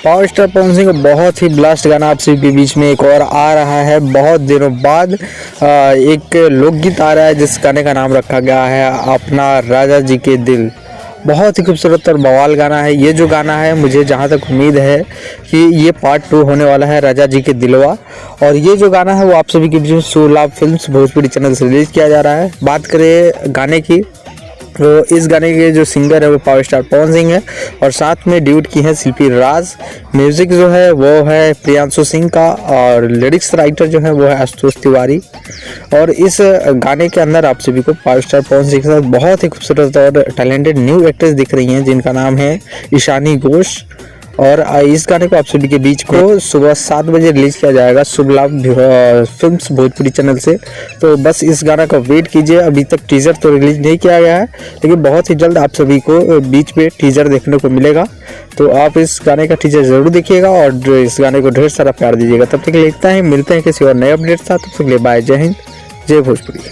Power star Pawan Singh का बहुत ही blast गाना आप सभी के बीच में एक और आ रहा है। बहुत दिनों बाद एक लोकगीत आ रहा है जिस गाने का नाम रखा गया है अपना राजा जी के दिल। बहुत ही खूबसूरत और बवाल गाना है। ये जो गाना है मुझे जहाँ तक उम्मीद है कि ये पार्ट 2 होने वाला है राजा जी के दिलवा। और ये जो गाना है वो आप सभी के बीच में सुलभ फिल्म्स भोजपुरी चैनल से रिलीज किया जा रहा है। बात करें गाने की तो इस गाने के जो सिंगर है वो पावर स्टार पवन सिंह है और साथ में ड्यूट की है शिल्पी राज। म्यूजिक जो है वो है प्रियांशु सिंह का और लिरिक्स राइटर जो है वो है आशुतोष तिवारी। और इस गाने के अंदर आप सभी को पावर स्टार पवन सिंह के साथ बहुत ही खूबसूरत और टैलेंटेड न्यू एक्ट्रेस दिख रही हैं जिनका नाम है ईशानी घोष। और इस गाने को आप सभी के बीच को सुबह 7 बजे रिलीज किया जाएगा शुभ लाभ फिल्म्स भोजपुरी चैनल से। तो बस इस गाना का वेट कीजिए। अभी तक टीजर तो रिलीज नहीं किया गया है लेकिन बहुत ही जल्द आप सभी को बीच में टीजर देखने को मिलेगा। तो आप इस गाने का टीजर जरूर देखिएगा और इस गाने को ढेर सारा प्यार दीजिएगा। तब तक लिखता है मिलते हैं किसी और नए अपडेट साथ। तब तक बाय। जय हिंद, जय भोजपुरी।